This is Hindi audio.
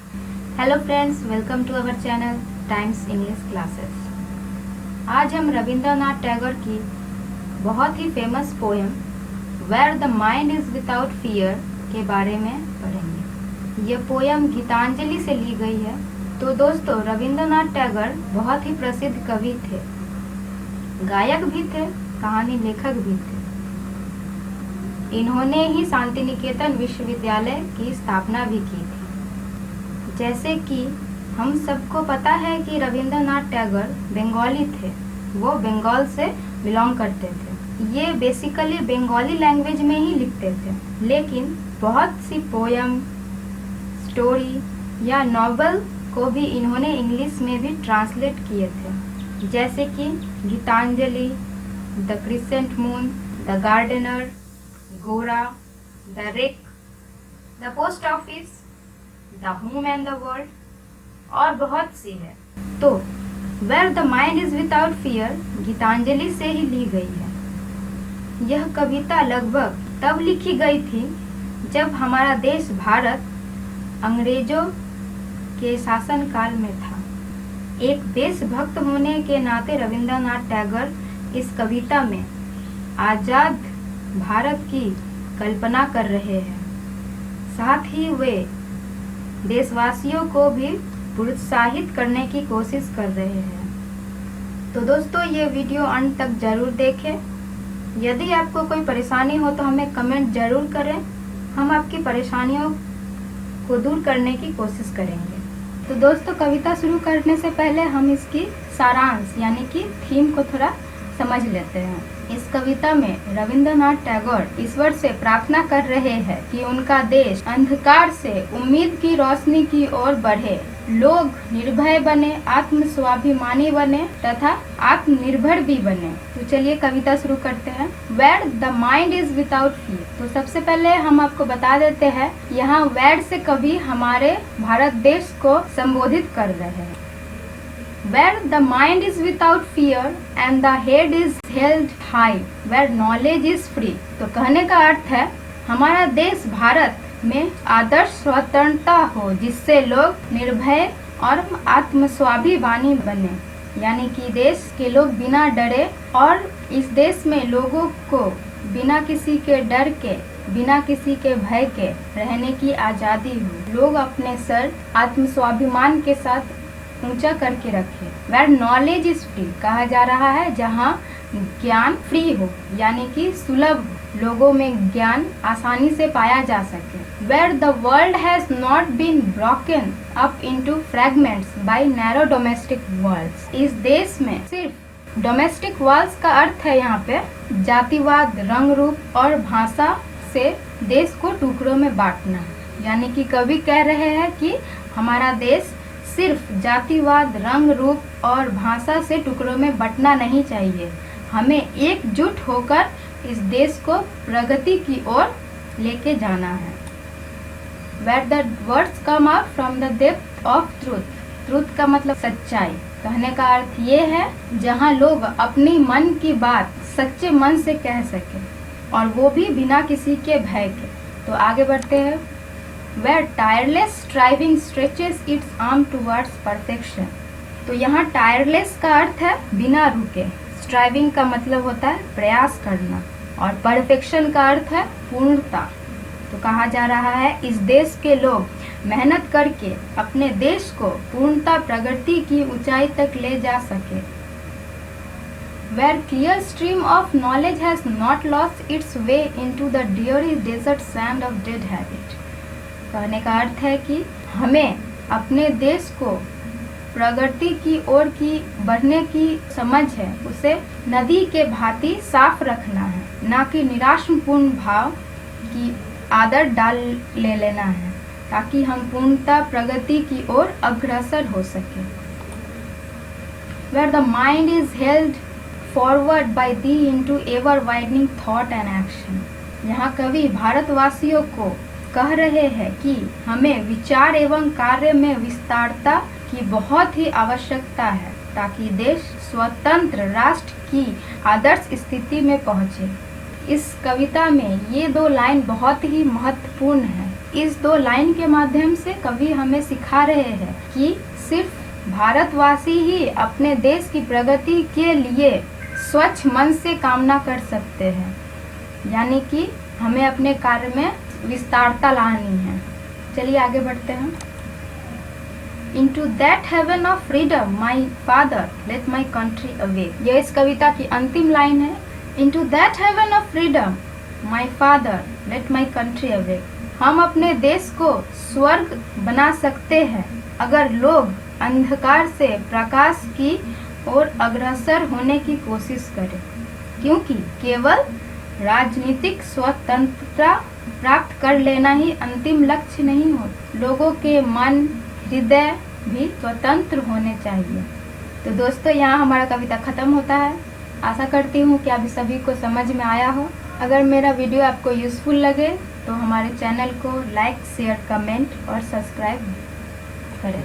Hello friends, welcome to our channel Times English classes. आज हम रविंद्रनाथ टैगोर की बहुत ही famous poem where the mind is without fear के बारे में पढ़ेंगे। ये पोएम गीतांजलि से ली गई है। तो दोस्तों, रविंद्रनाथ टैगोर बहुत ही प्रसिद्ध कवि थे, गायक भी थे, कहानी लेखक भी थे। इन्होंने ही शांति निकेतन विश्वविद्यालय की स्थापना भी की थी। जैसे कि हम सबको पता है कि रविंद्रनाथ टैगोर बंगाली थे, वो बंगाल से बिलोंग करते थे। ये बेसिकली बंगाली लैंग्वेज में ही लिखते थे, लेकिन बहुत सी पोयम, स्टोरी या नॉवेल को भी इन्होंने इंग्लिश में भी ट्रांसलेट किए थे, जैसे कि Gitanjali, the crescent moon, the gardener, Gora, the wreck, the post office, the home and the world और बहुत सी है। तो where the mind is without fear Gitanjali से ही ली गई है। यह कविता लगभग तब लिखी गई थी जब हमारा देश भारत अंग्रेजों के शासन काल में था। एक देशभक्त होने के नाते रविंद्रनाथ टैगोर इस कविता में आजाद भारत की कल्पना कर रहे हैं। साथ ही वे देशवासियों को भी प्रोत्साहित करने की कोशिश कर रहे हैं। तो दोस्तों, ये वीडियो अंत तक जरूर देखें। यदि आपको कोई परेशानी हो तो हमें कमेंट जरूर करें, हम आपकी परेशानियों को दूर करने की कोशिश करेंगे। तो दोस्तों, कविता शुरू करने से पहले हम इसकी सारांश यानी कि थीम को थोड़ा समझ लेते हैं। इस कविता में रविंद्रनाथ टैगोर ईश्वर से प्रार्थना कर रहे हैं कि उनका देश अंधकार से उम्मीद की रोशनी की ओर बढ़े, लोग निर्भय बने, आत्मस्वाभिमानी बने तथा आत्मनिर्भर भी बने। तो चलिए कविता शुरू करते हैं। Where the mind is without fear. तो सबसे पहले हम आपको बता देते हैं, यहाँ वेयर से कवि हमारे भारत देश को संबोधित कर रहे हैं। Where the mind is without fear and the head is held high, where knowledge is free। तो कहने का अर्थ है, हमारा देश भारत में आदर्श स्वतंत्रता हो, जिससे लोग निर्भय और आत्मस्वाभिमानी बने, यानी कि देश के लोग बिना डरे और इस देश में लोगों को बिना किसी के डर के, बिना किसी के भय के रहने की आजादी हो। लोग अपने सर आत्मस्वाभिमान के साथ ऊंचा करके रखे। वेयर नॉलेज इज फ्री कहा जा रहा है, जहाँ ज्ञान फ्री हो, यानी कि सुलभ, लोगों में ज्ञान आसानी से पाया जा सके। Where the world has not been broken up into fragments by narrow domestic walls. इस देश में सिर्फ डोमेस्टिक वॉल्स का अर्थ है यहाँ पे जातिवाद, रंग रूप और भाषा से देश को टुकड़ों में बांटना, यानी कि कवि कह रहे हैं कि हमारा देश सिर्फ जातिवाद, रंग रूप और भाषा से टुकड़ों में बंटना नहीं चाहिए। हमें एकजुट होकर इस देश को प्रगति की ओर लेके जाना है। Where the words come out from the depth of truth। Truth का मतलब सच्चाई। कहने का अर्थ ये है, जहाँ लोग अपनी मन की बात सच्चे मन से कह सके और वो भी बिना किसी के भय के। तो आगे बढ़ते हैं। Where tireless striving stretches its arm towards perfection। तो यहाँ tireless का अर्थ है बिना रुके, striving का मतलब होता है प्रयास करना और perfection का अर्थ है पूर्णता। तो कहा जा रहा है, इस देश के लोग मेहनत करके अपने देश को पूर्णता, प्रगति की ऊंचाई तक ले जा सके। Where clear stream of knowledge has not lost its way into the dreary desert sand of dead habit। कहने का अर्थ है कि हमें अपने देश को प्रगति की ओर की बढ़ने की समझ है, उसे नदी के भांति साफ रखना है, ना कि निराशपूर्ण भाव की आदत डाल ले लेना है, ताकि हम पूर्णता, प्रगति की ओर अग्रसर हो सके। Where the mind is held forward by thee into ever widening thought and action। यहाँ कवि भारतवासियों को कह रहे हैं कि हमें विचार एवं कार्य में विस्तारता की बहुत ही आवश्यकता है, ताकि देश स्वतंत्र राष्ट्र की आदर्श स्थिति में पहुंचे। इस कविता में ये दो लाइन बहुत ही महत्वपूर्ण है। इस 2 लाइन के माध्यम से कवि हमें सिखा रहे हैं कि सिर्फ भारतवासी ही अपने देश की प्रगति के लिए स्वच्छ मन से कामना कर सकते हैं, यानी कि हमें अपने कार्य में विस्तारता लानी है। चलिए आगे बढ़ते हैं। Into that heaven of freedom, my father, let my country awake। यह इस कविता की अंतिम लाइन है। Into that heaven of freedom, my father, let my country awake। हम अपने देश को स्वर्ग बना सकते हैं अगर लोग अंधकार से प्रकाश की ओर अग्रसर होने की कोशिश करें, क्योंकि केवल राजनीतिक स्वतंत्रता प्राप्त कर लेना ही अंतिम लक्ष्य नहीं हो। लोगों के मन हृदय भी स्वतंत्र होने चाहिए। तो दोस्तों, यहाँ हमारा कविता खत्म होता है। आशा करती हूँ कि आप सभी को समझ में आया हो। अगर मेरा वीडियो आपको यूजफुल लगे तो हमारे चैनल को लाइक, शेयर, कमेंट और सब्सक्राइब करें।